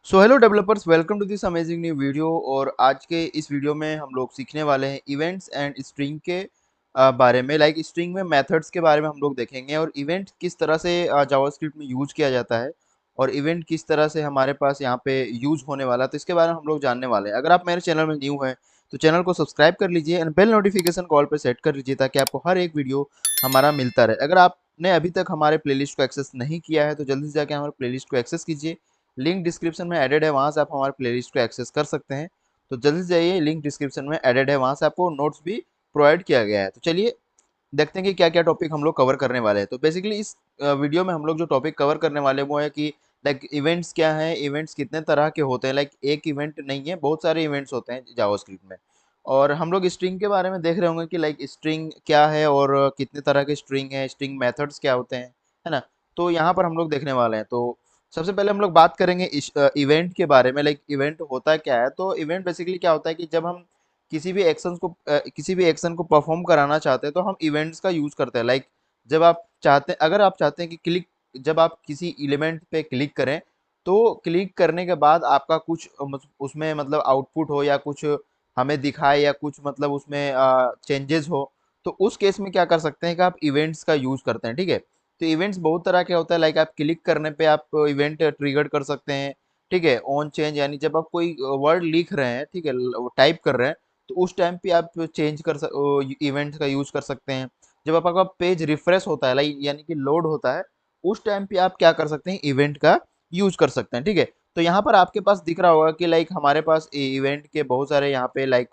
So hello developers, welcome to this amazing new video. और आज के इस वीडियो में हम लोग सीखने वाले हैं इवेंट्स एंड स्ट्रिंग के बारे में। स्ट्रिंग में मेथड्स के बारे में हम लोग देखेंगे और इवेंट किस तरह से जावास्क्रिप्ट में यूज किया जाता है और इवेंट किस तरह से हमारे पास यहाँ पे यूज होने वाला है, तो इसके बारे में हम लोग जानने वाले हैं। अगर आप मेरे चैनल में न्यू हैं तो चैनल को सब्सक्राइब कर लीजिए एंड बेल नोटिफिकेशन कॉल पे सेट कर लीजिए ताकि आपको हर एक वीडियो हमारा मिलता रहे। अगर आपने अभी तक हमारे प्लेलिस्ट को एक्सेस नहीं किया है तो जल्दी से जाके हमारे प्लेलिस्ट को एक्सेस कीजिए। लिंक डिस्क्रिप्शन में एडेड है, वहाँ से आप हमारे प्लेलिस्ट को एक्सेस कर सकते हैं। तो जल्दी से जाइए, लिंक डिस्क्रिप्शन में एडेड है, वहाँ से आपको नोट्स भी प्रोवाइड किया गया है। तो चलिए देखते हैं कि क्या क्या टॉपिक हम लोग कवर करने वाले हैं। तो बेसिकली इस वीडियो में हम लोग जो टॉपिक कवर करने वाले हैं वो है कि इवेंट्स क्या हैं, इवेंट्स कितने तरह के होते हैं। एक इवेंट नहीं है, बहुत सारे इवेंट्स होते हैं जावास्क्रिप्ट में। और हम लोग स्ट्रिंग के बारे में देख रहे होंगे कि स्ट्रिंग क्या है और कितने तरह के स्ट्रिंग है, स्ट्रिंग मेथड्स क्या होते हैं, है ना। तो यहाँ पर हम लोग देखने वाले हैं। तो सबसे पहले हम लोग बात करेंगे इवेंट के बारे में। इवेंट होता क्या है। तो इवेंट बेसिकली क्या होता है कि जब हम किसी भी एक्शन को परफॉर्म कराना चाहते हैं तो हम इवेंट्स का यूज करते हैं। जब आप चाहते हैं, अगर आप चाहते हैं कि क्लिक जब आप किसी एलिमेंट पे क्लिक करें तो क्लिक करने के बाद आपका कुछ उसमें मतलब आउटपुट हो या कुछ हमें दिखाए या कुछ मतलब उसमें चेंजेस हो, तो उस केस में क्या कर सकते हैं कि आप इवेंट्स का यूज करते हैं। ठीक है। तो इवेंट्स बहुत तरह के होता है। आप क्लिक करने पे आप इवेंट ट्रिगर कर सकते हैं। ठीक है। ऑन चेंज यानी जब आप कोई वर्ड लिख रहे हैं, ठीक है, टाइप कर रहे हैं, तो उस टाइम पे आप चेंज इवेंट का यूज कर सकते हैं। जब आपका पेज रिफ्रेश होता है, यानी कि लोड होता है, उस टाइम पे आप क्या कर सकते हैं, इवेंट का यूज कर सकते हैं। ठीक है। तो यहाँ पर आपके पास दिख रहा होगा कि हमारे पास इवेंट के बहुत सारे यहाँ पे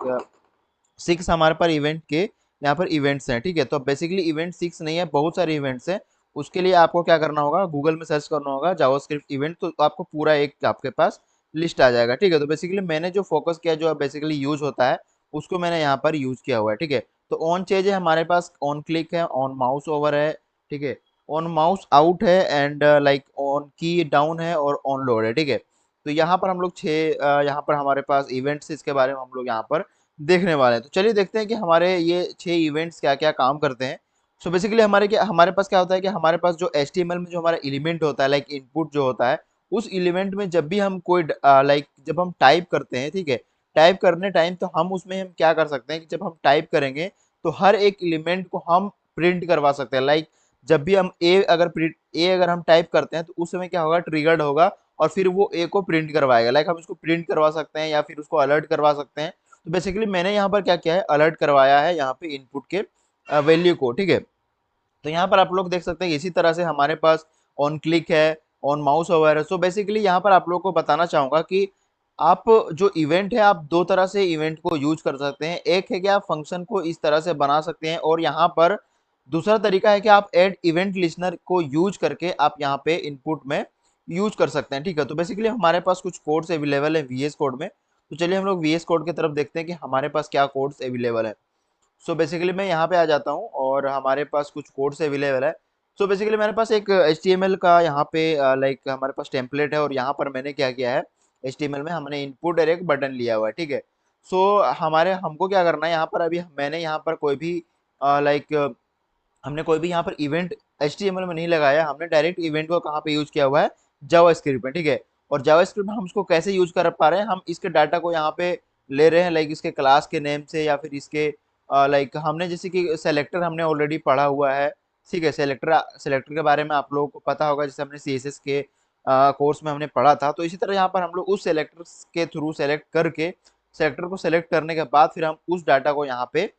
6 हमारे पर इवेंट के यहाँ पर इवेंट्स हैं। ठीक है। तो बेसिकली इवेंट 6 नहीं है, बहुत सारे इवेंट्स हैं। उसके लिए आपको क्या करना होगा, गूगल में सर्च करना होगा जावास्क्रिप्ट इवेंट, तो आपको पूरा एक आपके पास लिस्ट आ जाएगा। ठीक है। तो बेसिकली मैंने जो फोकस किया, जो बेसिकली यूज होता है, उसको मैंने यहाँ पर यूज किया हुआ है। ठीक है। तो ऑन चेंज है हमारे पास, ऑन क्लिक है, ऑन माउस ओवर है, ठीक है, ऑन माउस आउट है एंड ऑन की डाउन है और ऑन लोड है। ठीक है। तो यहाँ पर हम लोग यहाँ पर हमारे पास इवेंट्स, इसके बारे में हम लोग यहाँ पर देखने वाले हैं। तो चलिए देखते हैं कि हमारे ये 6 इवेंट्स क्या क्या काम करते हैं। सो बेसिकली हमारे पास क्या होता है कि हमारे पास जो HTML में जो हमारा एलिमेंट होता है, इनपुट जो होता है, उस एलिमेंट में जब भी हम जब हम टाइप करते हैं, ठीक है, टाइप करने टाइम तो हम क्या कर सकते हैं कि जब हम टाइप करेंगे तो हर एक एलिमेंट को हम प्रिंट करवा सकते हैं। जब भी हम ए अगर हम टाइप करते हैं तो उस समय क्या होगा, ट्रिगर्ड होगा और फिर वो ए को प्रिंट करवाएगा। हम इसको प्रिंट करवा सकते हैं या फिर उसको अलर्ट करवा सकते हैं। तो बेसिकली मैंने यहाँ पर क्या किया है, अलर्ट करवाया है यहाँ पे इनपुट के वैल्यू को। ठीक है। तो यहाँ पर आप लोग देख सकते हैं इसी तरह से हमारे पास ऑन क्लिक है, ऑन माउस ओवर है। सो बेसिकली यहाँ पर आप लोग को बताना चाहूंगा कि आप जो इवेंट है, आप दो तरह से इवेंट को यूज कर सकते हैं। एक है कि आप फंक्शन को इस तरह से बना सकते हैं और यहाँ पर दूसरा तरीका है कि आप ऐड इवेंट लिस्नर को यूज करके आप यहाँ पे इनपुट में यूज कर सकते हैं। ठीक है। तो बेसिकली हमारे पास कुछ कोड्स अवेलेबल है VS कोड में। तो चलिए हम लोग VS कोड की तरफ देखते हैं कि हमारे पास क्या कोड्स अवेलेबल है। सो बेसिकली मैं यहाँ पे आ जाता हूँ और हमारे पास कुछ कोड्स अवेलेबल है। सो बेसिकली मेरे पास एक HTML का यहाँ पे हमारे पास टेम्पलेट है और यहाँ पर मैंने क्या किया है, HTML में हमने इनपुट और एक बटन लिया हुआ है। ठीक है। सो हमारे हमको क्या करना है, यहाँ पर अभी मैंने यहाँ पर कोई भी लाइक हमने कोई भी यहाँ पर इवेंट HTML में नहीं लगाया, हमने डायरेक्ट इवेंट को कहाँ पे यूज किया हुआ है, जावास्क्रिप्ट में। ठीक है। और जावास्क्रिप्ट में हम इसको कैसे यूज कर पा रहे हैं, हम इसके डाटा को यहाँ पे ले रहे हैं, इसके क्लास के नेम से या फिर इसके हमने जैसे कि सेलेक्टर हमने ऑलरेडी पढ़ा हुआ है। ठीक है। सेलेक्टर सेलेक्टर के बारे में आप लोगों को पता होगा, जैसे हमने CSS के कोर्स में हमने पढ़ा था। तो इसी तरह यहाँ पर हम लोग उस सेलेक्टर के थ्रू सेलेक्ट करके, सेलेक्टर को सेलेक्ट करने के बाद फिर हम उस डाटा को यहाँ पे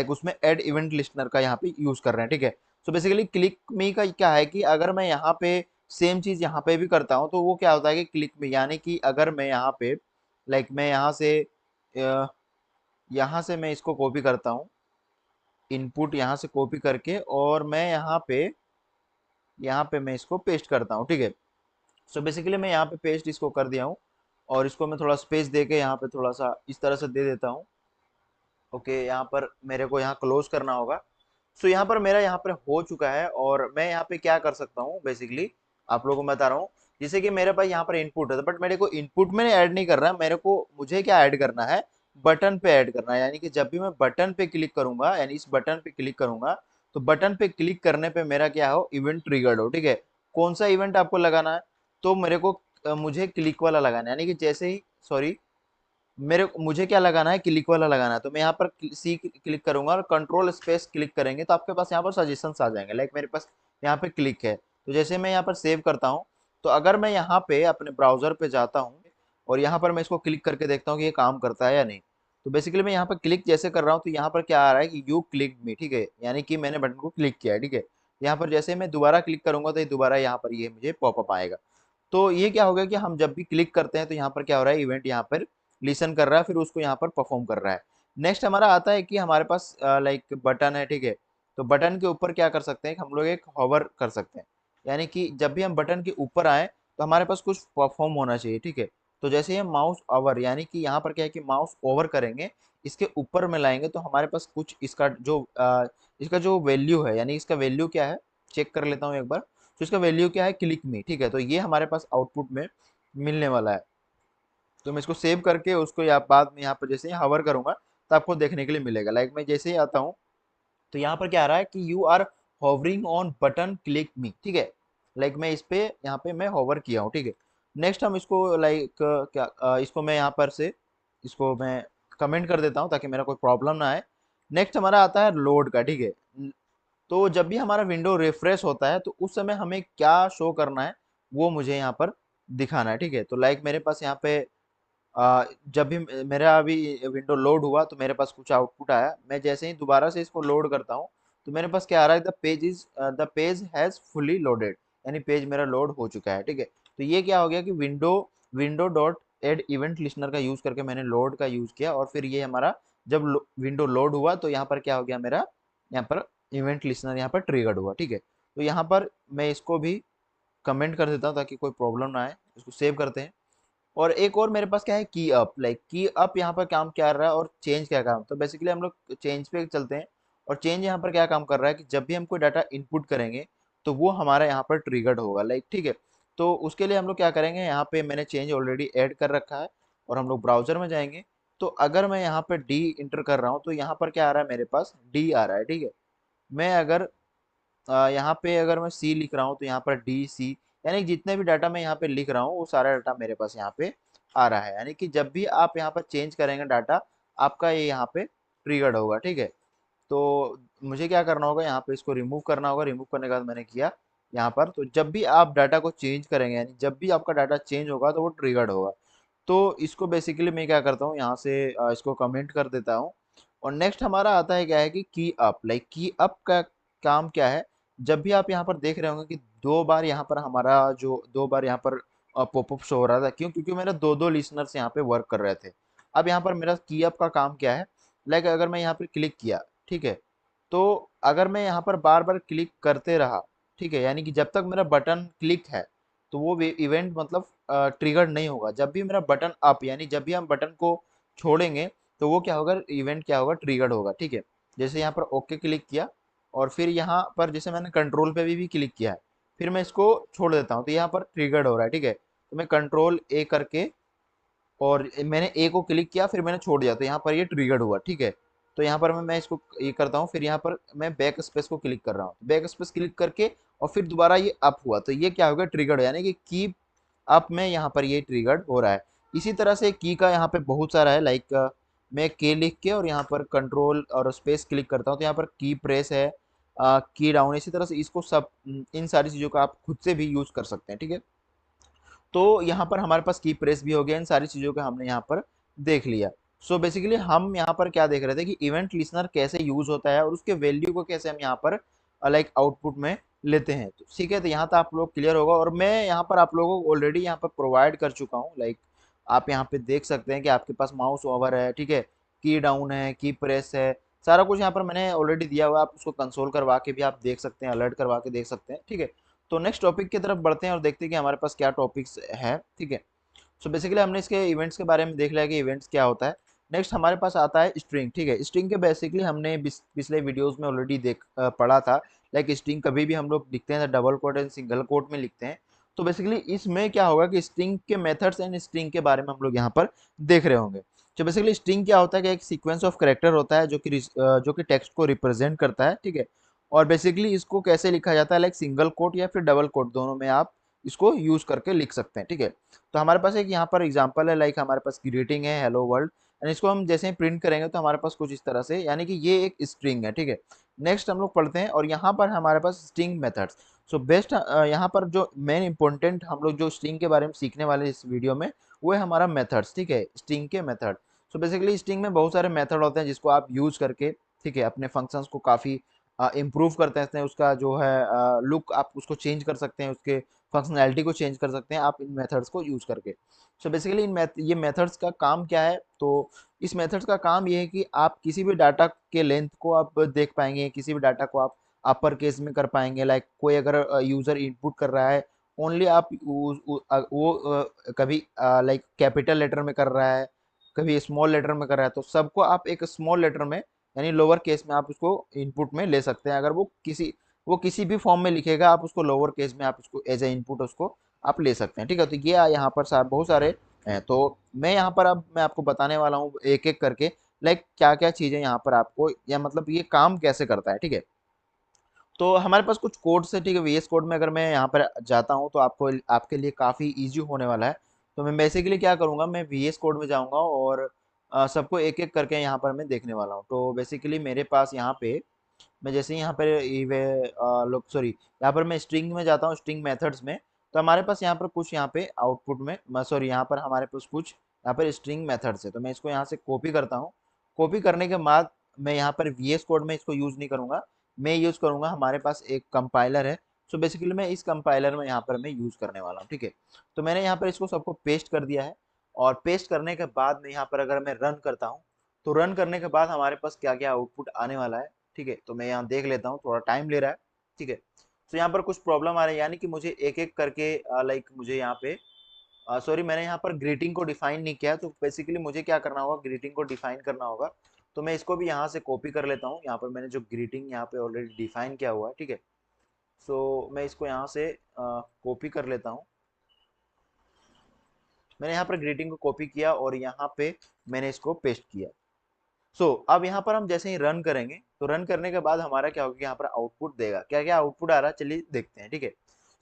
उसमें ऐड इवेंट लिस्टनर का यहाँ पे यूज कर रहे हैं। ठीक है। सो बेसिकली क्लिक मी का क्या है कि अगर मैं यहाँ पे सेम चीज यहाँ पे भी करता हूँ तो वो क्या होता है कि क्लिक मी, यानी कि अगर मैं यहाँ पे मैं यहाँ से मैं इसको कॉपी करता हूँ, इनपुट यहाँ से कॉपी करके और मैं यहाँ पे मैं इसको पेस्ट करता हूँ। ठीक है। सो बेसिकली मैं यहाँ पे पेस्ट इसको कर दिया हूँ और इसको मैं थोड़ा स्पेस दे के यहाँ पे थोड़ा सा इस तरह से दे देता हूँ। ओके। यहाँ पर मेरे को यहाँ क्लोज करना होगा। सो यहाँ पर मेरा यहाँ पर हो चुका है और मैं यहाँ पे क्या कर सकता हूँ, बेसिकली आप लोगों को बता रहा हूँ। जैसे कि मेरे पास यहाँ पर इनपुट है, बट मेरे को इनपुट में ऐड नहीं करना है, मुझे क्या ऐड करना है, बटन पे ऐड करना है। यानी कि जब भी मैं बटन पे क्लिक करूंगा, यानी इस बटन पे क्लिक करूंगा, तो बटन पे क्लिक करने पे मेरा क्या हो, इवेंट ट्रिगर्ड हो। ठीक है। कौन सा इवेंट आपको लगाना है, तो मेरे को मुझे क्लिक वाला लगाना है, यानी कि जैसे ही, सॉरी, मुझे क्या लगाना है, क्लिक वाला लगाना है। तो मैं यहाँ पर सी क्लिक करूंगा और कंट्रोल स्पेस क्लिक करेंगे तो आपके पास यहाँ पर सजेशंस आ जाएंगे। लाइक मेरे पास यहाँ पे क्लिक है, तो जैसे मैं यहाँ पर सेव करता हूँ, तो अगर मैं यहाँ पे अपने ब्राउजर पे जाता हूँ और यहाँ पर मैं इसको क्लिक करके देखता हूँ कि ये काम करता है या नहीं। तो बेसिकली मैं यहाँ पर क्लिक जैसे कर रहा हूँ तो यहाँ पर क्या आ रहा है कि यू क्लिक मी, ठीक है, यानी कि मैंने बटन को क्लिक किया है, ठीक है। यहाँ पर जैसे मैं दोबारा क्लिक करूंगा तो ये दोबारा यहाँ पर ये मुझे पॉपअप आएगा। तो ये क्या होगा कि हम जब भी क्लिक करते हैं तो यहाँ पर क्या हो रहा है, इवेंट यहाँ पर लिसन कर रहा है, फिर उसको यहाँ पर परफॉर्म कर रहा है। नेक्स्ट हमारा आता है कि हमारे पास लाइक बटन है, ठीक है। तो बटन के ऊपर क्या कर सकते हैं कि हम लोग एक हॉवर कर सकते हैं, यानी कि जब भी हम बटन के ऊपर आए तो हमारे पास कुछ परफॉर्म होना चाहिए, ठीक है। तो जैसे ये माउस ओवर, यानी कि यहाँ पर क्या है कि माउस ओवर करेंगे, इसके ऊपर में लाएंगे तो हमारे पास कुछ इसका जो वैल्यू है, यानी इसका वैल्यू क्या है, चेक कर लेता हूँ एक बार। तो इसका वैल्यू क्या है, क्लिक मी, ठीक है। तो ये हमारे पास आउटपुट में मिलने वाला है। तो मैं इसको सेव करके उसको बाद में यहाँ पर जैसे ही हवर करूंगा तो आपको देखने के लिए मिलेगा। लाइक मैं जैसे ही आता हूँ तो यहाँ पर क्या आ रहा है कि you are hovering on button click me, ठीक है। लाइक मैं इस पे यहाँ पे मैं होवर किया हूँ, ठीक है। नेक्स्ट हम इसको लाइक क्या इसको मैं यहाँ पर से इसको मैं कमेंट कर देता हूँ ताकि मेरा कोई प्रॉब्लम ना आए। नेक्स्ट हमारा आता है लोड का, ठीक है। तो जब भी हमारा विंडो रिफ्रेश होता है तो उस समय हमें क्या शो करना है वो मुझे यहाँ पर दिखाना है, ठीक है। तो लाइक मेरे पास यहाँ पे जब भी मेरा अभी विंडो लोड हुआ तो मेरे पास कुछ आउटपुट आया। मैं जैसे ही दोबारा से इसको लोड करता हूँ तो मेरे पास क्या आ रहा है, the page has fully loaded, यानी पेज मेरा लोड हो चुका है, ठीक है। तो ये क्या हो गया कि window dot add event listener का यूज करके मैंने लोड का यूज किया और फिर ये हमारा जब विंडो लोड हुआ तो यहाँ पर क्या हो गया, मेरा यहाँ पर इवेंट लिस्नर यहाँ पर ट्रिगर्ड हुआ, ठीक है। तो यहाँ पर मैं इसको भी कमेंट कर देता हूँ ताकि कोई प्रॉब्लम ना आए। इसको सेव करते हैं। और एक और मेरे पास क्या है, की अप, लाइक की अप यहाँ पर काम क्या कर रहा है और चेंज क्या काम। तो बेसिकली हम लोग चेंज पे चलते हैं। और चेंज यहाँ पर क्या काम कर रहा है कि जब भी हम कोई डाटा इनपुट करेंगे तो वो हमारा यहाँ पर ट्रिगर्ड होगा, लाइक, ठीक है। तो उसके लिए हम लोग क्या करेंगे, यहाँ पे मैंने चेंज ऑलरेडी ऐड कर रखा है और हम लोग ब्राउजर में जाएंगे। तो अगर मैं यहाँ पर डी इंटर कर रहा हूँ तो यहाँ पर क्या आ रहा है, मेरे पास डी आ रहा है, ठीक है। मैं अगर यहाँ पे अगर मैं सी लिख रहा हूँ तो यहाँ पर डी सी, यानी जितने भी डाटा मैं यहाँ पे लिख रहा हूँ वो सारा डाटा मेरे पास यहाँ पे आ रहा है। यानी कि जब भी आप यहाँ पर चेंज करेंगे डाटा, आपका ये यहाँ पे ट्रिगर्ड होगा, ठीक है। तो मुझे क्या करना होगा, यहाँ पे इसको रिमूव करना होगा। रिमूव करने के बाद मैंने किया यहाँ पर, तो जब भी आप डाटा को चेंज करेंगे, यानी जब भी आपका डाटा चेंज होगा तो वो ट्रिगर्ड होगा। तो इसको बेसिकली मैं क्या करता हूँ, यहाँ से इसको कमेंट कर देता हूँ। और नेक्स्ट हमारा आता है क्या है कि की अप, लाइक की अप का काम क्या है। जब भी आप यहाँ पर देख रहे होंगे कि दो बार यहाँ पर हमारा जो दो बार यहाँ पर पॉपअप शो हो रहा था, क्यों, क्योंकि मेरे दो दो लिसनर्स यहाँ पे वर्क कर रहे थे। अब यहाँ पर मेरा की अप का काम क्या है, लाइक अगर मैं यहाँ पर क्लिक किया, ठीक है। तो अगर मैं यहाँ पर बार बार क्लिक करते रहा, ठीक है, यानी कि जब तक मेरा बटन क्लिक है तो वो इवेंट मतलब ट्रिगर नहीं होगा। जब भी मेरा बटन अप, यानी जब भी हम बटन को छोड़ेंगे तो वो क्या होगा, इवेंट क्या होगा, ट्रिगर्ड होगा, ठीक है। जैसे यहाँ पर ओके क्लिक किया और फिर यहाँ पर जैसे मैंने कंट्रोल पे भी क्लिक किया है, फिर मैं इसको छोड़ देता हूँ तो यहाँ पर ट्रिगर्ड हो रहा है, ठीक है। तो मैं कंट्रोल ए करके और मैंने ए को क्लिक किया, फिर मैंने छोड़ दिया तो यहाँ पर ये ट्रिगर्ड हुआ, ठीक है। तो यहाँ पर मैं इसको ये करता हूँ, फिर यहाँ पर मैं बैक स्पेस को क्लिक कर रहा हूँ, बैक स्पेस क्लिक करके और फिर दोबारा ये अप हुआ तो ये क्या होगा, ट्रिगर्ड, यानी कि कीप अप में यहाँ पर ये ट्रिगर्ड हो रहा है। इसी तरह से की का यहाँ पे बहुत सारा है, लाइक मैं के लिख के और यहाँ पर कंट्रोल और स्पेस क्लिक करता हूँ तो यहाँ पर की प्रेस है, की डाउन, इसी तरह से इसको सब इन सारी चीज़ों का आप खुद से भी यूज कर सकते हैं, ठीक है। तो यहाँ पर हमारे पास की प्रेस भी हो गया, इन सारी चीज़ों का हमने यहाँ पर देख लिया। सो बेसिकली हम यहाँ पर क्या देख रहे थे कि इवेंट लिसनर कैसे यूज होता है और उसके वैल्यू को कैसे हम यहाँ पर लाइक आउटपुट में लेते हैं। तो ठीक है, तो यहाँ तक आप लोग क्लियर होगा और मैं यहाँ पर आप लोगों को ऑलरेडी यहाँ पर प्रोवाइड कर चुका हूँ। लाइक आप यहाँ पे देख सकते हैं कि आपके पास माउस ओवर है, ठीक है, की डाउन है, की प्रेस है, सारा कुछ यहाँ पर मैंने ऑलरेडी दिया हुआ है। आप उसको कंसोल करवा के भी आप देख सकते हैं, अलर्ट करवा के देख सकते हैं, ठीक है। तो नेक्स्ट टॉपिक की तरफ बढ़ते हैं और देखते हैं कि हमारे पास क्या टॉपिक्स है, ठीक है। सो बेसिकली हमने इसके इवेंट्स के बारे में देख लिया कि इवेंट्स क्या होता है। नेक्स्ट हमारे पास आता है स्ट्रिंग, ठीक है। स्ट्रिंग के बेसिकली हमने पिछले वीडियोस में ऑलरेडी पढ़ा था। लाइक स्ट्रिंग कभी भी हम लोग लिखते हैं तो double quote and single quote में लिखते हैं। तो बेसिकली इसमें क्या होगा कि स्ट्रिंग के मेथड्स एंड स्ट्रिंग के बारे में हम लोग यहाँ पर देख रहे होंगे। तो बेसिकली स्ट्रिंग क्या होता है कि एक सीक्वेंस ऑफ कैरेक्टर होता है जो कि टेक्स्ट को रिप्रेजेंट करता है, ठीक है। और बेसिकली इसको कैसे लिखा जाता है, लाइक सिंगल कोट या फिर डबल कोट, दोनों में आप इसको यूज़ करके लिख सकते हैं, ठीक है। तो हमारे पास एक यहाँ पर एग्जांपल है, लाइक हमारे पास ग्रीटिंग है हेलो वर्ल्ड, एंड इसको हम जैसे ही प्रिंट करेंगे तो हमारे पास कुछ इस तरह से, यानी कि ये एक स्ट्रिंग है, ठीक है। नेक्स्ट हम लोग पढ़ते हैं, और यहाँ पर हमारे पास स्ट्रिंग मेथड्स। सो बेस्ट यहाँ पर जो मेन इंपॉर्टेंट हम लोग जो स्ट्रिंग के बारे में सीखने वाले इस वीडियो में, वो है हमारा मेथड्स, ठीक है, स्ट्रिंग के मेथड। सो बेसिकली स्ट्रिंग में बहुत सारे मेथड होते हैं जिसको आप यूज करके, ठीक है, अपने फंक्शंस को काफ़ी इम्प्रूव करते हैं, उसका जो है लुक आप उसको चेंज कर सकते हैं, उसके फंक्शनैलिटी को चेंज कर सकते हैं आप इन मेथड्स को यूज करके। सो बेसिकली ये मेथड्स का काम क्या है, तो इस मेथड्स का काम ये है कि आप किसी भी डाटा के लेंथ को आप देख पाएंगे, किसी भी डाटा को आप अपर केस में कर पाएंगे, लाइक कोई अगर यूजर इनपुट कर रहा है, ओनली आप वो कभी लाइक कैपिटल लेटर में कर रहा है, कभी स्मॉल लेटर में कर रहा है, तो सबको आप एक स्मॉल लेटर में यानी लोअर केस में आप उसको इनपुट में ले सकते हैं। अगर वो किसी भी फॉर्म में लिखेगा, आप उसको लोअर केस में आप उसको एज ए इनपुट उसको आप ले सकते हैं, ठीक है। तो ये यहाँ पर बहुत सारे हैं, तो मैं यहाँ पर अब मैं आपको बताने वाला हूँ एक एक करके, लाइक क्या क्या चीज़ें यहाँ पर आपको, या मतलब ये काम कैसे करता है, ठीक है। तो हमारे पास कुछ कोड्स है, ठीक है। वीएस कोड में अगर मैं यहाँ पर जाता हूँ तो आपको आपके लिए काफ़ी इजी होने वाला है। तो मैं बेसिकली क्या करूँगा, मैं वीएस कोड में जाऊँगा और सबको एक एक करके यहाँ पर मैं देखने वाला हूँ। तो बेसिकली मेरे पास यहाँ पे मैं जैसे ही यहाँ पर वे लोग सॉरी यहाँ पर मैं स्ट्रिंग में जाता हूँ, स्ट्रिंग मेथड्स में, तो हमारे पास यहाँ पर कुछ यहाँ पे आउटपुट में सॉरी यहाँ पर हमारे पास कुछ यहाँ पर स्ट्रिंग मेथड्स है। तो मैं इसको यहाँ से कॉपी करता हूँ। कॉपी करने के बाद मैं यहाँ पर वीएस कोड में इसको यूज़ नहीं करूँगा, मैं यूज़ करूँगा, हमारे पास एक कंपाइलर है। सो बेसिकली मैं इस कंपाइलर में यहाँ पर मैं यूज़ करने वाला हूँ, ठीक है। तो मैंने यहाँ पर इसको सबको पेस्ट कर दिया है, और पेस्ट करने के बाद में यहाँ पर अगर मैं रन करता हूँ, तो रन करने के बाद हमारे पास क्या क्या आउटपुट आने वाला है, ठीक है। तो मैं यहाँ देख लेता हूँ, थोड़ा टाइम ले रहा है, ठीक है। तो यहाँ पर कुछ प्रॉब्लम आ रही है, यानी कि मुझे एक एक करके लाइक मुझे यहाँ पे सॉरी मैंने यहाँ पर ग्रीटिंग को डिफाइन नहीं किया है, तो बेसिकली मुझे क्या करना होगा, ग्रीटिंग को डिफाइन करना होगा। तो मैं इसको भी यहाँ से कॉपी कर लेता हूँ, यहाँ पर मैंने जो ग्रीटिंग यहाँ पे ऑलरेडी डिफाइन किया हुआ है, ठीक है। सो मैं इसको यहाँ से कॉपी कर लेता हूँ। मैंने यहाँ पर ग्रीटिंग को कॉपी किया और यहाँ पे मैंने इसको पेस्ट किया। अब यहाँ पर हम जैसे ही रन करेंगे, तो रन करने के बाद हमारा क्या होगा, यहाँ पर आउटपुट देगा। क्या क्या आउटपुट आ रहा है, चलिए देखते हैं, ठीक है।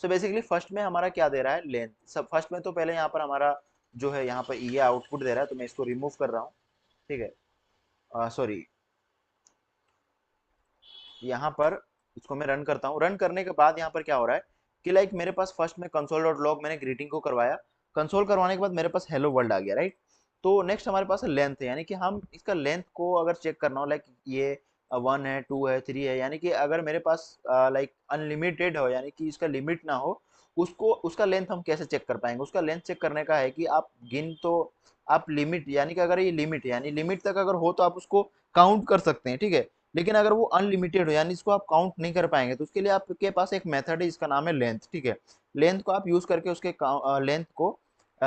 बेसिकली फर्स्ट में हमारा क्या दे रहा है, लेंथ। सब फर्स्ट में तो पहले यहाँ पर हमारा जो है यहाँ पर ये आउटपुट दे रहा है, तो मैं इसको रिमूव कर रहा हूँ, ठीक है। सॉरी यहाँ पर इसको मैं रन करता हूँ। रन करने के बाद यहाँ पर क्या हो रहा है कि लाइक मेरे पास फर्स्ट में कंसोल डॉट लॉग मैंने ग्रीटिंग को करवाया, कंसोल करवाने के बाद मेरे पास हेलो वर्ल्ड आ गया, राइट। तो नेक्स्ट हमारे पास लेंथ है, यानी कि हम इसका लेंथ को अगर चेक करना हो, लाइक ये 1 है, 2 है, 3 है, यानी कि अगर मेरे पास लाइक अनलिमिटेड हो, यानी कि इसका लिमिट ना हो, उसको उसका लेंथ हम कैसे चेक कर पाएंगे। उसका लेंथ चेक करने का है कि आप गिन तो आप लिमिट, यानी कि अगर ये लिमिट है, यानी लिमिट तक अगर हो तो आप उसको काउंट कर सकते हैं, ठीक है। लेकिन अगर वो अनलिमिटेड हो, यानी इसको आप काउंट नहीं कर पाएंगे, तो उसके लिए आपके पास एक मेथड है जिसका नाम है लेंथ, ठीक है। लेंथ को आप यूज करके उसके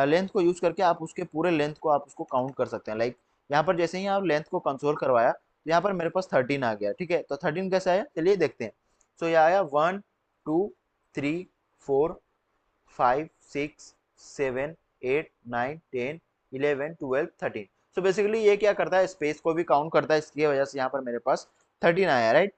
लेंथ को यूज करके आप उसके पूरे लेंथ को आप उसको काउंट कर सकते हैं। लाइक यहाँ पर जैसे ही आप लेंथ को कंसोल करवाया, तो यहाँ पर मेरे पास 13 आ गया, ठीक है। तो 13 कैसे आया, चलिए देखते हैं। ये आया 1 2 3 4 5 6 7 8 9 10 11 12 13। बेसिकली ये क्या करता है, स्पेस को भी काउंट करता है, इसकी वजह से यहाँ पर मेरे पास 13 आया, राइट।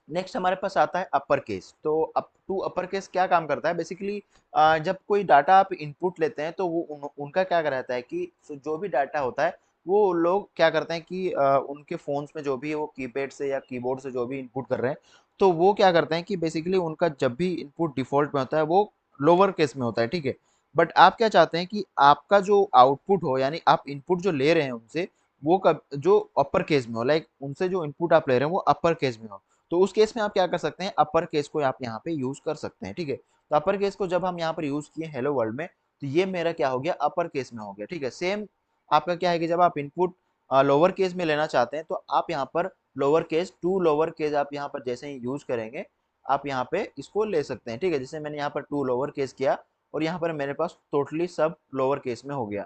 नेक्स्ट हमारे पास आता है अपर केस। तो अप टू अपर केस क्या काम करता है, बेसिकली जब कोई डाटा आप इनपुट लेते हैं, तो वो उनका क्या रहता है कि जो भी डाटा होता है, वो लोग क्या करते हैं कि उनके फोन्स में जो भी है वो कीपैड से या कीबोर्ड से जो भी इनपुट कर रहे हैं, तो वो क्या करते हैं कि बेसिकली उनका जब भी इनपुट डिफॉल्ट में होता है वो लोअर केस में होता है, ठीक है। बट आप क्या चाहते हैं कि आपका जो आउटपुट हो, यानी आप इनपुट जो ले रहे हैं उनसे, वो कब जो अपर केस में हो, लाइक उनसे जो इनपुट आप ले रहे हैं वो अपर केस में हो। तो उस केस में आप क्या कर सकते हैं, अपर केस को आप यहाँ पे यूज कर सकते हैं, ठीक है। तो अपर केस को जब हम यहाँ पर यूज किए हेलो वर्ल्ड में, तो ये मेरा क्या हो गया, अपर केस में हो गया, ठीक है। सेम आपका क्या है कि जब आप इनपुट लोअर केस में लेना चाहते हैं, तो आप यहाँ पर lower case to lower case आप यहाँ पर जैसे ही यूज करेंगे, आप यहाँ पे इसको ले सकते हैं, ठीक है। जैसे मैंने यहाँ पर टू लोअर केस किया, और यहाँ पर मेरे पास टोटली सब लोअर केस में हो गया,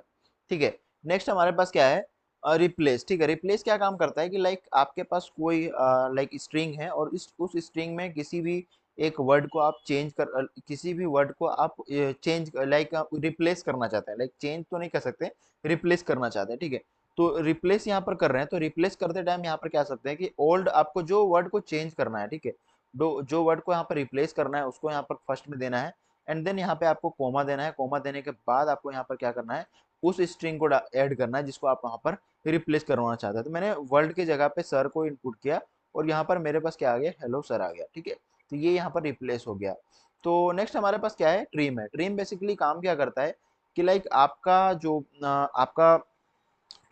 ठीक है। नेक्स्ट हमारे पास क्या है, रिप्लेस, ठीक है। रिप्लेस क्या काम करता है कि लाइक आपके पास कोई लाइक स्ट्रिंग है, और इस उस स्ट्रिंग में किसी भी एक वर्ड को आप चेंज कर किसी भी वर्ड को आप चेंज लाइक रिप्लेस करना चाहते हैं, लाइक चेंज तो नहीं कर सकते, रिप्लेस करना चाहते हैं, ठीक है। तो रिप्लेस यहाँ पर कर रहे हैं, तो रिप्लेस करते टाइम यहाँ पर क्या सकते हैं कि ओल्ड आपको जो वर्ड को चेंज करना है, ठीक है, जो वर्ड को यहाँ पर रिप्लेस करना है उसको यहाँ पर फर्स्ट में देना है, एंड देन यहाँ पे आपको कोमा देना है। कोमा देने के बाद आपको यहाँ पर क्या करना है, उस स्ट्रिंग को ऐड करना है जिसको आप वहाँ पर रिप्लेस करवाना चाहते हैं। तो मैंने वर्ल्ड की जगह पे सर को इनपुट किया और यहाँ पर मेरे पास क्या आ गया, हेलो सर आ गया, ठीक है। तो ये यहाँ पर रिप्लेस हो गया। तो नेक्स्ट हमारे पास क्या है, ट्रिम है। ट्रिम बेसिकली काम क्या करता है कि लाइक आपका जो आपका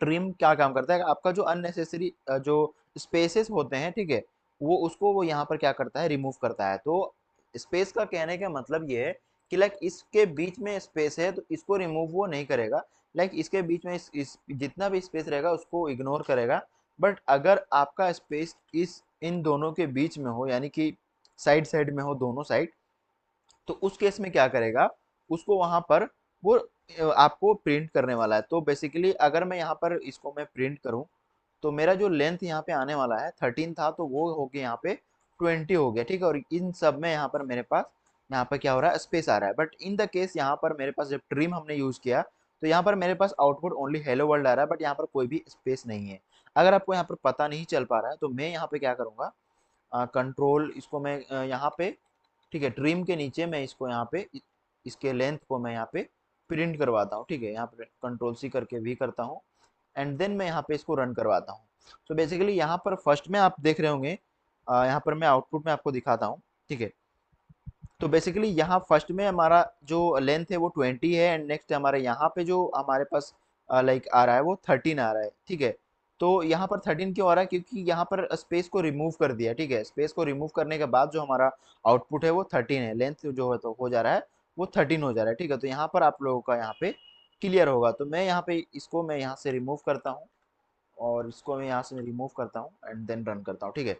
ट्रिम क्या काम करता है, आपका जो अननेसेसरी जो स्पेसेस होते हैं, ठीक है, वो यहाँ पर क्या करता है, रिमूव करता है। तो स्पेस का कहने का मतलब ये है कि लाइक इसके बीच में स्पेस है तो इसको रिमूव वो नहीं करेगा। लाइक इसके बीच में इस जितना भी स्पेस रहेगा उसको इग्नोर करेगा। बट अगर आपका स्पेस इस इन दोनों के बीच में हो, यानी कि साइड साइड में हो, दोनों साइड, तो उस केस में क्या करेगा, उसको वहां पर वो आपको प्रिंट करने वाला है। तो बेसिकली अगर मैं यहाँ पर इसको मैं प्रिंट करूँ तो मेरा जो लेंथ यहाँ पे आने वाला है 13 था, तो वो हो गया यहाँ पे 20 हो गया, ठीक है। और इन सब में यहाँ पर मेरे पास यहाँ पे क्या हो रहा है, स्पेस आ रहा है। बट इन द केस यहाँ पर मेरे पास जब ट्रिम हमने यूज किया तो यहाँ पर मेरे पास आउटपुट ओनली हेलो वर्ल्ड आ रहा है, बट यहाँ पर कोई भी स्पेस नहीं है। अगर आपको यहाँ पर पता नहीं चल पा रहा है तो मैं यहाँ पे क्या करूँगा, कंट्रोल इसको मैं यहाँ पे, ठीक है, ट्रिम के नीचे मैं इसको यहाँ पे इसके लेंथ को मैं यहाँ पे प्रिंट करवाता हूँ, ठीक है। यहाँ पे कंट्रोल सी करके भी करता हूँ एंड देन मैं यहाँ पे इसको रन करवाता हूँ। तो बेसिकली यहाँ पर फर्स्ट में आप देख रहे होंगे, यहाँ पर मैं आउटपुट में आपको दिखाता हूँ, ठीक है। तो बेसिकली यहाँ फर्स्ट में हमारा जो लेंथ है वो 20 है एंड नेक्स्ट हमारे यहाँ पे जो हमारे पास लाइक आ रहा है वो 13 आ रहा है, ठीक है। तो यहाँ पर 13 क्यों आ रहा है, क्योंकि यहाँ पर स्पेस को रिमूव कर दिया, ठीक है। स्पेस को रिमूव करने के बाद जो हमारा आउटपुट है वो 13 है, लेंथ जो है तो हो जा रहा है वो 13 हो जा रहा है, ठीक है। तो यहाँ पर आप लोगों का यहाँ पे क्लियर होगा। तो मैं यहाँ पे इसको मैं यहाँ से रिमूव करता हूँ और इसको मैं यहाँ से रिमूव करता हूँ एंड देन रन करता हूँ, ठीक है।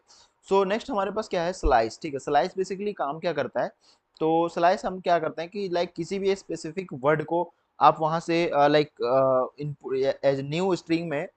सो नेक्स्ट हमारे पास क्या है, स्लाइस, ठीक है। स्लाइस बेसिकली काम क्या करता है, तो स्लाइस हम क्या करते हैं कि लाइक किसी भी स्पेसिफिक वर्ड को आप वहाँ से लाइक एज न्यू स्ट्रिंग में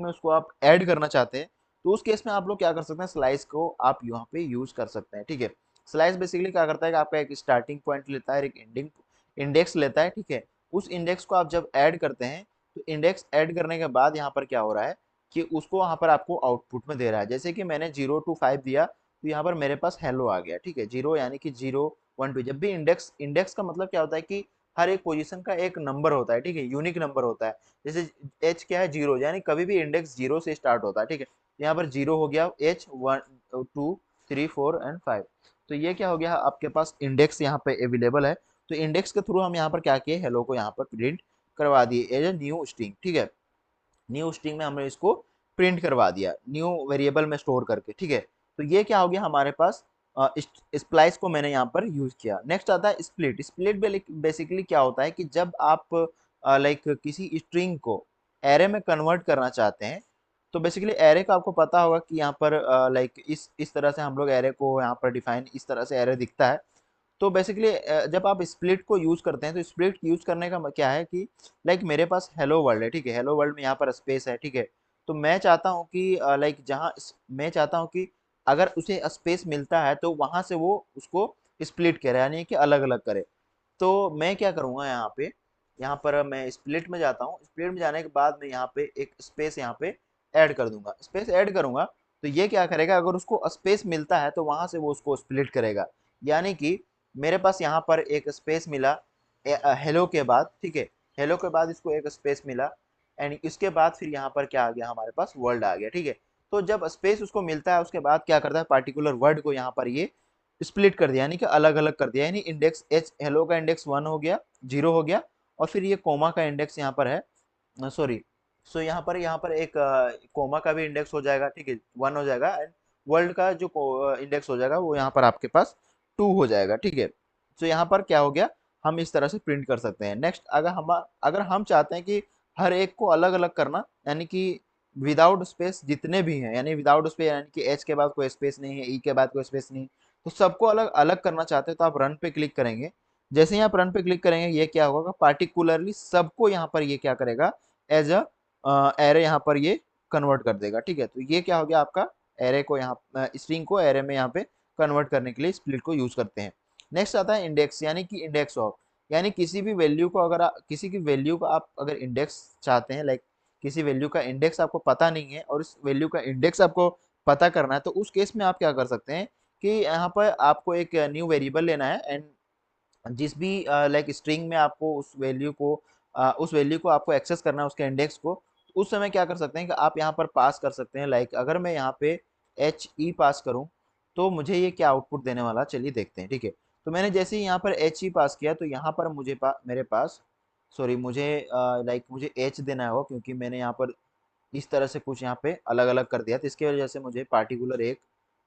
उसको आप ऐड करना चाहते हैं, तो उस केस में आप लोग क्या कर सकते हैं, स्लाइस को आप यहाँ पे यूज कर सकते हैं, ठीक है। स्लाइस बेसिकली क्या करता है कि आपका एक स्टार्टिंग पॉइंट लेता है, एक एंडिंग इंडेक्स लेता है, ठीक है। उस इंडेक्स को आप जब ऐड करते हैं तो इंडेक्स ऐड करने के बाद यहाँ पर क्या हो रहा है कि उसको वहाँ पर आपको आउटपुट में दे रहा है। जैसे कि मैंने 0 to 5 दिया तो यहाँ पर मेरे पास हेलो आ गया, ठीक है। 0 यानी कि 0 1 2, जब भी इंडेक्स इंडेक्स का मतलब क्या होता है कि हर एक पोजीशन का एक नंबर होता है, ठीक है, यूनिक नंबर होता है। जैसे एच क्या है, 0, यानी कभी भी इंडेक्स 0 से स्टार्ट होता है, ठीक है। यहाँ पर 0 हो गया, एच 1 2 3 4 एंड 5। तो ये क्या हो गया, आपके पास इंडेक्स यहाँ पे अवेलेबल है। तो इंडेक्स के थ्रू हम यहाँ पर क्या किए, हेलो को यहाँ पर प्रिंट करवा दिए एज ए न्यू स्ट्रिंग, ठीक है। न्यू स्ट्रिंग में हमने इसको प्रिंट करवा दिया न्यू वेरिएबल में स्टोर करके, ठीक है। तो ये क्या हो गया हमारे पास, स्प्लाइस को मैंने यहाँ पर यूज किया। नेक्स्ट आता है स्प्लिट। स्प्लिट बेसिकली क्या होता है कि जब आप लाइक किसी स्ट्रिंग को एरे में कन्वर्ट करना चाहते हैं, तो बेसिकली एरे का आपको पता होगा कि यहाँ पर लाइक इस तरह से हम लोग एरे को यहाँ पर डिफाइन, इस तरह से एरे दिखता है। तो बेसिकली जब आप स्प्लिट को यूज करते हैं तो स्प्लिट यूज करने का क्या है कि लाइक मेरे पास हेलो वर्ल्ड है, ठीक है। हेलो वर्ल्ड में यहाँ पर स्पेस है, ठीक है। तो मैं चाहता हूँ कि लाइक जहाँ मैं चाहता हूँ कि अगर उसे स्पेस मिलता है तो वहां से वो उसको स्प्लिट करे, यानी कि अलग अलग करे। तो मैं क्या करूँगा, यहाँ पर मैं स्प्लिट में जाता हूँ। स्प्लिट में जाने के बाद मैं यहाँ पे एक स्पेस यहाँ पे ऐड कर दूंगा, स्पेस ऐड करूंगा। तो ये क्या करेगा, अगर उसको स्पेस मिलता है तो वहां से वो उसको स्प्लिट करेगा। यानी कि मेरे पास यहाँ पर एक स्पेस मिला हेलो के बाद, ठीक है। हेलो के बाद इसको एक स्पेस मिला एंड इसके बाद फिर यहाँ पर क्या आ गया, हमारे पास वर्ल्ड आ गया, ठीक है। तो जब स्पेस उसको मिलता है उसके बाद क्या करता है, पार्टिकुलर वर्ड को यहाँ पर ये स्प्लिट कर दिया, यानी कि अलग अलग कर दिया। यानी इंडेक्स एच हेलो का इंडेक्स 1 हो गया, 0 हो गया, और फिर ये कोमा का इंडेक्स यहाँ पर है, सॉरी, सो यहाँ पर एक कोमा का भी इंडेक्स हो जाएगा, ठीक है, 1 हो जाएगा एंड वर्ल्ड का जो इंडेक्स हो जाएगा वो यहाँ पर आपके पास 2 हो जाएगा, ठीक है। तो यहाँ पर क्या हो गया, हम इस तरह से प्रिंट कर सकते हैं। नेक्स्ट अगर हम चाहते हैं कि हर एक को अलग अलग करना, यानी कि विदाउट स्पेस जितने भी हैं, यानी विदाउट स्पेस यानी कि एच के बाद कोई स्पेस नहीं है, ई के बाद कोई स्पेस नहीं, तो सबको अलग अलग करना चाहते हैं तो आप रन पे क्लिक करेंगे। जैसे ही आप रन पे क्लिक करेंगे ये क्या होगा, पार्टिकुलरली सबको यहाँ पर ये क्या करेगा, एज अ एरे यहाँ पर ये कन्वर्ट कर देगा, ठीक है। तो ये क्या हो गया आपका, एरे को यहाँ स्ट्रिंग को एरे में यहाँ पे कन्वर्ट करने के लिए स्प्लिट को यूज करते हैं। नेक्स्ट आता है इंडेक्स, यानी कि इंडेक्स ऑफ, यानी किसी भी वैल्यू को अगर किसी की वैल्यू को आप अगर इंडेक्स चाहते हैं, लाइक किसी वैल्यू का इंडेक्स आपको पता नहीं है और इस वैल्यू का इंडेक्स आपको पता करना है, तो उस केस में आप क्या कर सकते हैं कि यहाँ पर आपको एक न्यू वेरिएबल लेना है एंड जिस भी लाइक स्ट्रिंग में आपको उस वैल्यू को आपको एक्सेस करना है, उसके इंडेक्स को, तो उस समय क्या कर सकते हैं कि आप यहाँ पर पास कर सकते हैं। लाइक अगर मैं यहाँ पे एच ई पास करूँ तो मुझे ये क्या आउटपुट देने वाला, चलिए देखते हैं। ठीक है, तो मैंने जैसे ही यहाँ पर एच ई पास किया तो यहाँ पर मेरे पास सॉरी मुझे लाइक मुझे एच देना होगा, क्योंकि मैंने यहाँ पर इस तरह से कुछ यहाँ पे अलग अलग कर दिया, तो इसकी वजह से मुझे पार्टिकुलर एक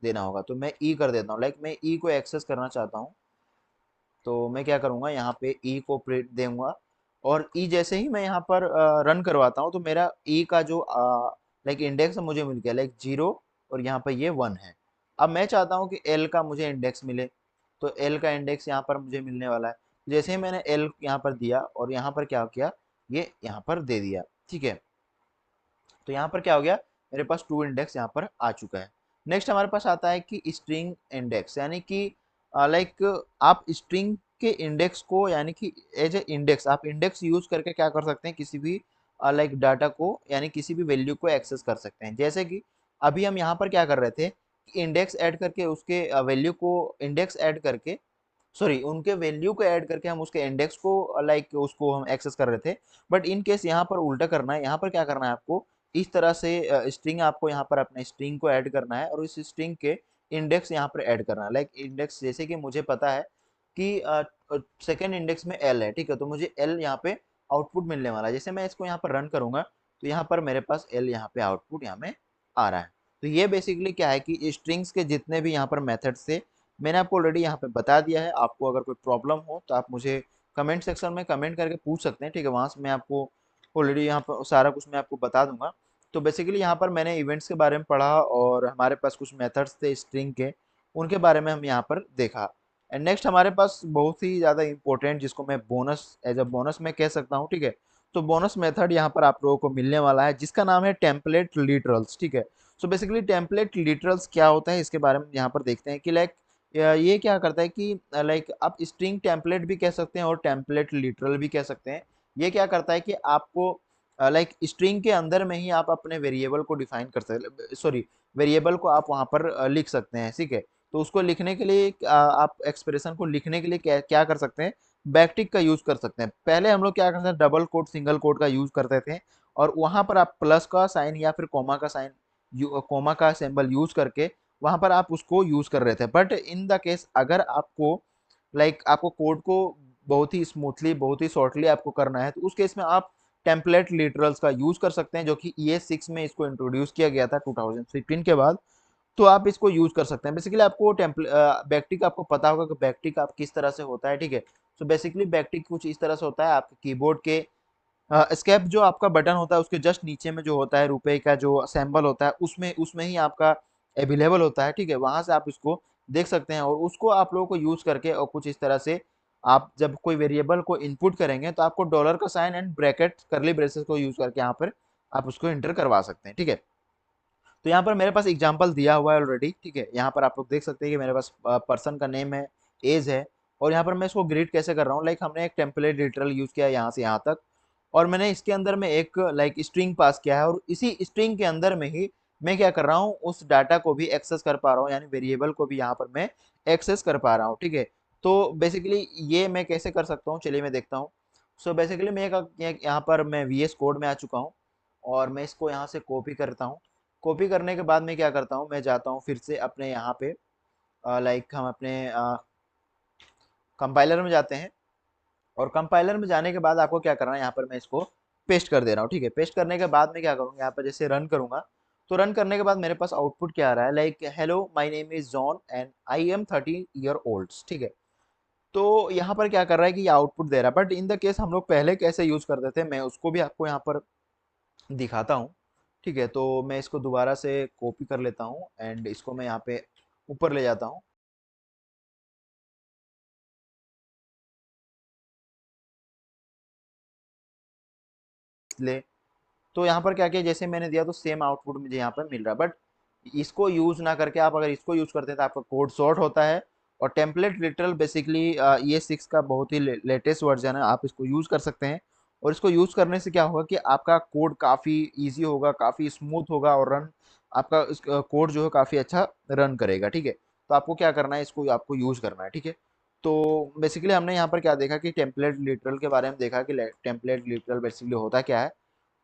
देना होगा। तो मैं ई कर देता हूँ, लाइक मैं ई को एक्सेस करना चाहता हूँ, तो मैं क्या करूँगा यहाँ पे ई को प्रिंट दूंगा। और ई जैसे ही मैं यहाँ पर रन करवाता हूँ तो मेरा ई का जो लाइक इंडेक्स मुझे मिल गया, लाइक 0, और यहाँ पर ये 1 है। अब मैं चाहता हूँ कि एल का मुझे इंडेक्स मिले, तो एल का इंडेक्स यहाँ पर मुझे मिलने वाला है। जैसे ही मैंने एल यहाँ पर दिया और यहाँ पर क्या किया, ये यहाँ पर दे दिया। ठीक है, तो यहाँ पर क्या हो गया, मेरे पास टू इंडेक्स यहाँ पर आ चुका है। नेक्स्ट हमारे पास आता है कि स्ट्रिंग इंडेक्स, यानी कि लाइक आप स्ट्रिंग के इंडेक्स को, यानी कि एज ए इंडेक्स, आप इंडेक्स यूज करके क्या कर सकते हैं, किसी भी लाइक डाटा को, यानी किसी भी वैल्यू को एक्सेस कर सकते हैं। जैसे कि अभी हम यहाँ पर क्या कर रहे थे कि इंडेक्स ऐड करके उसके वैल्यू को, इंडेक्स ऐड करके सॉरी उनके वैल्यू को ऐड करके हम उसके इंडेक्स को लाइक उसको हम एक्सेस कर रहे थे। बट इन केस यहाँ पर उल्टा करना है, यहाँ पर क्या करना है आपको, इस तरह से स्ट्रिंग आपको यहाँ पर अपने स्ट्रिंग को ऐड करना है और इस स्ट्रिंग के इंडेक्स यहाँ पर ऐड करना है। लाइक इंडेक्स जैसे कि मुझे पता है कि सेकेंड इंडेक्स में एल है, ठीक है, तो मुझे एल यहाँ पे आउटपुट मिलने वाला है। जैसे मैं इसको यहाँ पर रन करूंगा तो यहाँ पर मेरे पास एल यहाँ पे आउटपुट यहाँ में आ रहा है। तो ये बेसिकली क्या है कि स्ट्रिंग्स के जितने भी यहाँ पर मेथड्स थे मैंने आपको ऑलरेडी यहाँ पे बता दिया है। आपको अगर कोई प्रॉब्लम हो तो आप मुझे कमेंट सेक्शन में कमेंट करके पूछ सकते हैं, ठीक है, वहाँ से मैं आपको ऑलरेडी यहाँ पर सारा कुछ मैं आपको बता दूंगा। तो बेसिकली यहाँ पर मैंने इवेंट्स के बारे में पढ़ा और हमारे पास कुछ मेथड्स थे स्ट्रिंग के, उनके बारे में हम यहाँ पर देखा। एंड नेक्स्ट हमारे पास बहुत ही ज़्यादा इंपॉर्टेंट, जिसको मैं बोनस एज अ बोनस मैं कह सकता हूँ, ठीक है, तो बोनस मेथड यहाँ पर आप लोगों को मिलने वाला है जिसका नाम है टेम्पलेट लिटरल्स। ठीक है, सो बेसिकली टेम्पलेट लिटरल्स क्या होता है इसके बारे में यहाँ पर देखते हैं कि लाइक ये क्या करता है कि लाइक आप स्ट्रिंग टेम्पलेट भी कह सकते हैं और टेम्पलेट लिटरल भी कह सकते हैं। ये क्या करता है कि आपको लाइक स्ट्रिंग के अंदर में ही आप अपने वेरिएबल को डिफाइन कर सकते, सॉरी वेरिएबल को आप वहाँ पर लिख सकते हैं। ठीक है, तो उसको लिखने के लिए आप एक्सप्रेशन को लिखने के लिए क्या क्या कर सकते हैं, बैकटिक का यूज कर सकते हैं। पहले हम लोग क्या करते हैं, डबल कोट सिंगल कोट का यूज करते थे और वहां पर आप प्लस का साइन या फिर कोमा का साइन, कोमा का सिंबल यूज करके वहां पर आप उसको यूज कर रहे थे। बट इन द केस अगर आपको आपको कोड को बहुत ही स्मूथली, बहुत ही शॉर्टली आपको करना है, तो उस केस में आप टेम्पलेट लिटरल्स का यूज कर सकते हैं, जो कि ES6 में इसको इंट्रोड्यूस किया गया था 2015 के बाद। तो आप इसको यूज कर सकते हैं। बेसिकली आपको बैकटिक आपको पता होगा कि बैकटिक आप किस तरह से होता है। ठीक है, तो बेसिकली बैकटिक कुछ इस तरह से होता है, आपके कीबोर्ड के स्केप जो आपका बटन होता है उसके जस्ट नीचे में जो होता है रुपए का जो सिंबल होता है, उसमें उसमें ही आपका अवेलेबल होता है। ठीक है, वहां से आप इसको देख सकते हैं और उसको आप लोगों को यूज करके और कुछ इस तरह से आप जब कोई वेरिएबल को इनपुट करेंगे तो आपको डॉलर का sign and bracket curly braces को यूज करके यहाँ पर आप उसको इंटर करवा सकते हैं। ठीक है, तो यहाँ पर मेरे पास एग्जाम्पल दिया हुआ है ऑलरेडी। ठीक है, यहाँ पर आप लोग देख सकते हैं कि मेरे पास पर्सन का नेम है, एज है, और यहाँ पर मैं इसको ग्रीट कैसे कर रहा हूँ, लाइक हमने एक टेम्पलेट लिटरल यूज किया है यहाँ से यहाँ तक, और मैंने इसके अंदर में एक लाइक स्ट्रिंग पास किया है और इसी स्ट्रिंग के अंदर में ही मैं क्या कर रहा हूँ, उस डाटा को भी एक्सेस कर पा रहा हूँ, यानी वेरिएबल को भी यहाँ पर मैं एक्सेस कर पा रहा हूँ। ठीक है, तो बेसिकली ये मैं कैसे कर सकता हूँ, चलिए मैं देखता हूँ। सो बेसिकली मैं यहाँ पर मैं VS कोड में आ चुका हूँ और मैं इसको यहाँ से कॉपी करता हूँ। कॉपी करने के बाद मैं क्या करता हूँ, मैं जाता हूँ फिर से अपने यहाँ पे लाइक हम अपने कंपाइलर में जाते हैं और कंपाइलर में जाने के बाद आपको क्या करना है, यहाँ पर मैं इसको पेस्ट कर दे रहा हूँ। ठीक है, पेस्ट करने के बाद मैं क्या करूँगा, यहाँ पर जैसे रन करूँगा तो रन करने के बाद मेरे पास आउटपुट क्या आ रहा है, like hello my name is John and I am 13 year old. ठीक है, तो यहाँ पर क्या कर रहा है कि ये आउटपुट दे रहा है। बट इन द केस हम लोग पहले कैसे यूज करते थे मैं उसको भी आपको यहाँ पर दिखाता हूँ। ठीक है, तो मैं इसको दोबारा से कॉपी कर लेता हूँ एंड इसको मैं यहाँ पे ऊपर ले जाता हूँ। ले, तो यहाँ पर क्या किया, जैसे मैंने दिया तो सेम आउटपुट मुझे यहाँ पर मिल रहा है। बट इसको यूज ना करके आप अगर इसको यूज करते हैं तो आपका कोड शॉर्ट होता है। और टेम्पलेट लिटरल बेसिकली ये 6 का बहुत ही लेटेस्ट वर्जन है, आप इसको यूज कर सकते हैं। और इसको यूज करने से क्या होगा कि आपका कोड काफी इजी होगा, काफी स्मूथ होगा और रन आपका कोड जो है काफी अच्छा रन करेगा। ठीक है, तो आपको क्या करना है, इसको आपको यूज करना है। ठीक है, तो बेसिकली हमने यहाँ पर क्या देखा कि टेम्पलेट लिटरल के बारे में देखा कि टेम्पलेट लिटरल बेसिकली होता क्या है।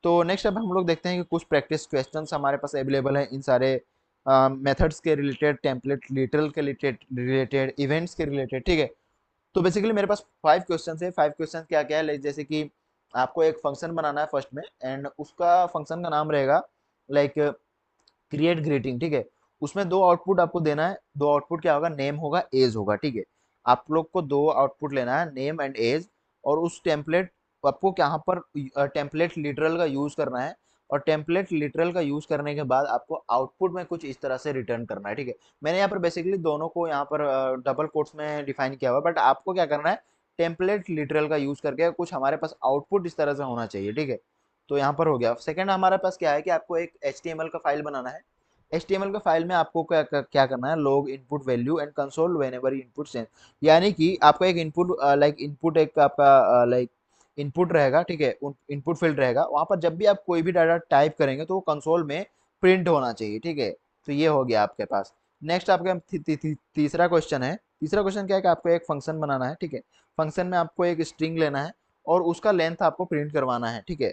तो नेक्स्ट अब हम लोग देखते हैं कि कुछ प्रैक्टिस क्वेश्चंस हमारे पास अवेलेबल हैं इन सारे मेथड्स के रिलेटेड, टेम्पलेट लिटरल के रिलेटेड, इवेंट्स के रिलेटेड, ठीक है। तो बेसिकली मेरे पास 5 क्वेश्चन है। 5 क्वेश्चन क्या क्या है, जैसे कि आपको एक फंक्शन बनाना है फर्स्ट में, एंड उसका फंक्शन का नाम रहेगा लाइक क्रिएट ग्रीटिंग, ठीक है। उसमें दो आउटपुट आपको देना है। दो आउटपुट क्या होगा, नेम होगा, एज होगा, ठीक है। आप लोग को दो आउटपुट लेना है, नेम एंड एज। और उस टेम्पलेट आपको यहाँ पर टेम्पलेट लिटरल का यूज करना है। और टेम्पलेट लिटरल का यूज करने के बाद आपको आउटपुट में कुछ इस तरह से रिटर्न करना है, ठीक है। मैंने यहाँ पर बेसिकली दोनों को यहाँ पर डबल कोट्स में डिफाइन किया हुआ है, बट आपको क्या करना है, टेम्पलेट लिटरल का यूज करके कुछ हमारे पास आउटपुट इस तरह से होना चाहिए, ठीक है। तो यहाँ पर हो गया। सेकंड हमारे पास क्या है कि आपको एक HTML का फाइल बनाना है। HTML का फाइल में आपको क्या करना है, log input value and console whenever input sense. यानी कि आपका एक इनपुट इनपुट एक आपका इनपुट रहेगा, ठीक है। इनपुट फील्ड रहेगा, वहां पर जब भी आप कोई भी डाटा टाइप करेंगे तो वो कंसोल में प्रिंट होना चाहिए, ठीक है। तो ये हो गया आपके पास। नेक्स्ट आपका तीसरा क्वेश्चन है। तीसरा क्वेश्चन क्या है कि आपको एक फंक्शन बनाना है, ठीक है। फंक्शन में आपको एक स्ट्रिंग लेना है और उसका लेंथ आपको प्रिंट करवाना है, ठीक है।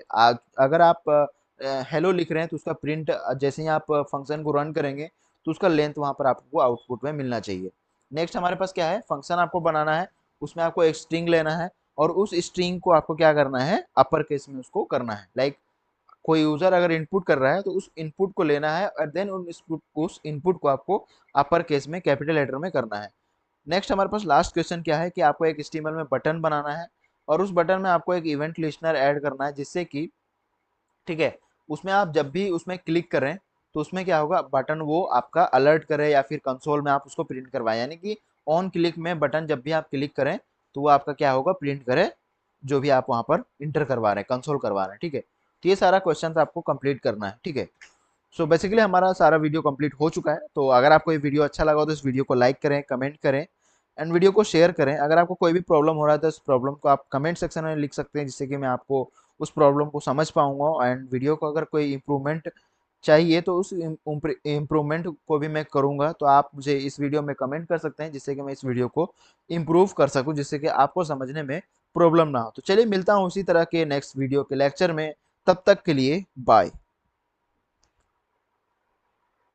अगर आप हेलो लिख रहे हैं तो उसका प्रिंट जैसे ही आप फंक्शन को रन करेंगे तो उसका लेंथ वहां पर आपको आउटपुट में मिलना चाहिए। नेक्स्ट हमारे पास क्या है, फंक्शन आपको बनाना है। उसमें आपको एक स्ट्रिंग लेना है और उस स्ट्रिंग को आपको क्या करना है, अपर केस में उसको करना है। लाइक कोई यूजर अगर इनपुट कर रहा है तो उस इनपुट को लेना है और देन उस इनपुट को आपको अपर केस में कैपिटल लेटर में करना है। नेक्स्ट हमारे पास लास्ट क्वेश्चन क्या है कि आपको एक HTML में बटन बनाना है और उस बटन में आपको एक इवेंट लिस्टनर ऐड करना है, जिससे कि, ठीक है, उसमें आप जब भी उसमें क्लिक करें तो उसमें क्या होगा, बटन वो आपका अलर्ट करे या फिर कंसोल में आप उसको प्रिंट करवाएं। यानी कि ऑन क्लिक में बटन जब भी आप क्लिक करें तो वो आपका क्या होगा, प्रिंट करे जो भी आप वहां पर इंटर करवा रहे हैं, कंसोल करवा रहे हैं, ठीक है। तो ये सारा क्वेश्चन आपको कंप्लीट करना है, ठीक है। सो बेसिकली हमारा सारा वीडियो कंप्लीट हो चुका है। तो अगर आपको ये वीडियो अच्छा लगा हो तो इस वीडियो को लाइक करें, कमेंट करें एंड वीडियो को शेयर करें। अगर आपको कोई भी प्रॉब्लम हो रहा है तो इस प्रॉब्लम को आप कमेंट सेक्शन में लिख सकते हैं, जिससे कि मैं आपको उस प्रॉब्लम को समझ पाऊंगा। एंड वीडियो को अगर कोई इम्प्रूवमेंट चाहिए तो उस इम्प्रूवमेंट को भी मैं करूंगा। तो आप मुझे इस वीडियो में कमेंट कर सकते हैं, जिससे कि मैं इस वीडियो को इम्प्रूव कर सकूं, जिससे कि आपको समझने में प्रॉब्लम ना हो। तो चलिए मिलता हूँ उसी तरह के नेक्स्ट वीडियो के लेक्चर में। तब तक के लिए बाय।